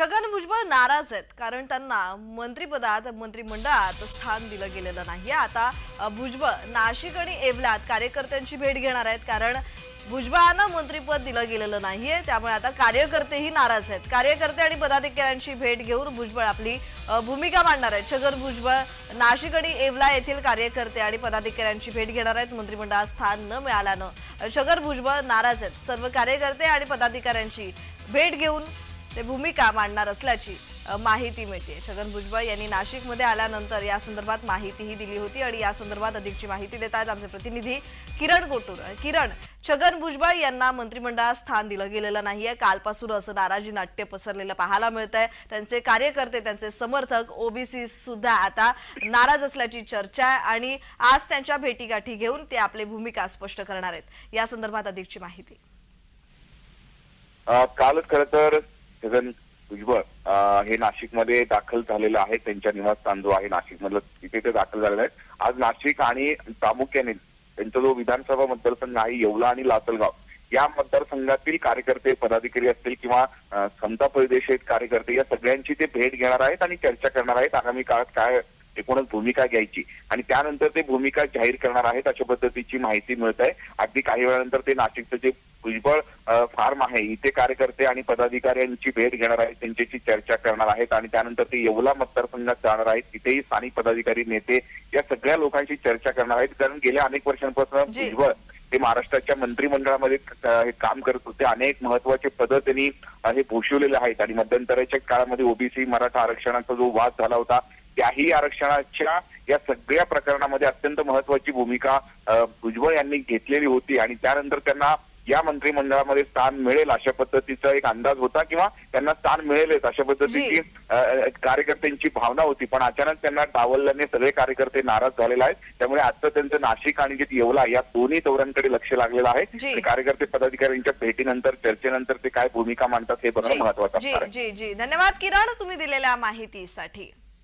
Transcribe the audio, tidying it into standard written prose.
छगन भुजबळ नाराज आहेत कारण त्यांना मंत्रिपदात मंत्रिमंडळात स्थान दिलं गेलेलं नाही। आता भुजबळ नाशिक आणि येवल्यात कार्यकर्त्यांची भेट घेणार आहेत कारण भुजबळांना मंत्रिपद दिलं गेलेलं नाहीये, त्यामुळे आता कार्यकर्तेही नाराज आहेत। कार्यकर्ते आणि पदाधिकाऱ्यांची भेट घेऊन भुजबळ आपली भूमिका मांडणार आहेत। छगन भुजबळ नाशिक आणि येवला येथील कार्यकर्ते आणि पदाधिकाऱ्यांची भेट घेणार आहेत। मंत्रिमंडळात स्थान न मिळाल्यानं छगन भुजबळ नाराज आहेत। सर्व कार्यकर्ते आणि पदाधिकाऱ्यांची भेट घेऊन ते भूमिका मांडणार असल्याची माहिती मिळते। छगन भुजबळ यांनी नाशिकमध्ये आल्यानंतर या संदर्भात माहितीही दिली होती आणि या संदर्भात अधिकची माहिती देत आहेत आमचे प्रतिनिधी किरण गोटूर। किरण, छगन भुजबळ यांना मंत्रिमंडळात स्थान दिलं गेलेलं नाहीये, कालपासून असं नाराजी नाट्य पसरलेलं पाहायला मिळतंय। त्यांचे कार्यकर्ते, त्यांचे समर्थक, ओबीसी सुद्धा आता नाराज असल्याची चर्चा आहे आणि आज त्यांच्या भेटीगाठी घेऊन ते आपली भूमिका स्पष्ट करणार आहेत। या संदर्भात अधिकची माहिती। कालच खरं तर छगन भुजबळ हे नाशिकमध्ये दाखल झालेलं आहे। त्यांच्या निवासस्थान जो आहे नाशिकमधलं तिथे ते दाखल झालेलं आहे। आज नाशिक आणि प्रामुख्याने त्यांचा जो विधानसभा मतदारसंघ आहे येवला आणि लासलगाव या मतदारसंघातील कार्यकर्ते, पदाधिकारी असतील किंवा समता परिषदेत कार्यकर्ते या सगळ्यांची ते भेट घेणार आहेत आणि चर्चा करणार आहेत। आगामी काळात काय एकूणच भूमिका घ्यायची आणि त्यानंतर ते भूमिका जाहीर करणार आहेत अशा पद्धतीची माहिती मिळत आहे। अगदी काही वेळानंतर ते नाशिकचं जे भुजबळ फार्म आहे इथे कार्यकर्ते आणि पदाधिकाऱ्यांची भेट घेणार आहेत, त्यांच्याशी चर्चा करणार आहेत आणि त्यानंतर ते येवला मतदारसंघात जाणार आहेत। तिथेही स्थानिक पदाधिकारी, नेते या सगळ्या लोकांशी चर्चा करणार आहेत। कारण गेल्या अनेक वर्षांपासून भुजबळ ते महाराष्ट्राच्या मंत्रिमंडळामध्ये काम करत होते। अनेक महत्वाचे पद त्यांनी हे भूषवलेले आहेत आणि मध्यंतराच्या काळामध्ये ओबीसी मराठा आरक्षणाचा जो वाद झाला होता त्याही आरक्षणाच्या या सगळ्या प्रकरणामध्ये अत्यंत महत्वाची भूमिका भुजबळ यांनी घेतलेली होती आणि त्यानंतर त्यांना या मंत्रिमंडळामध्ये स्थान मिळेल अशा पद्धतीचा एक अंदाज होता किंवा त्यांना स्थान मिळेलच अशा पद्धतीची कार्यकर्त्यांची भावना होती। पण अचानक त्यांना डावलल्याने सगळे कार्यकर्ते नाराज झालेले आहेत। त्यामुळे आजचं त्यांचं नाशिक आणि येवला या दोन्ही दौऱ्यांकडे लक्ष लागलेलं आहे। कार्यकर्ते पदाधिकाऱ्यांच्या भेटीनंतर, चर्चेनंतर ते काय भूमिका मांडतात हे बघणं महत्वाचं आहे। जी जी जी, धन्यवाद किरण, तुम्ही दिलेल्या माहितीसाठी।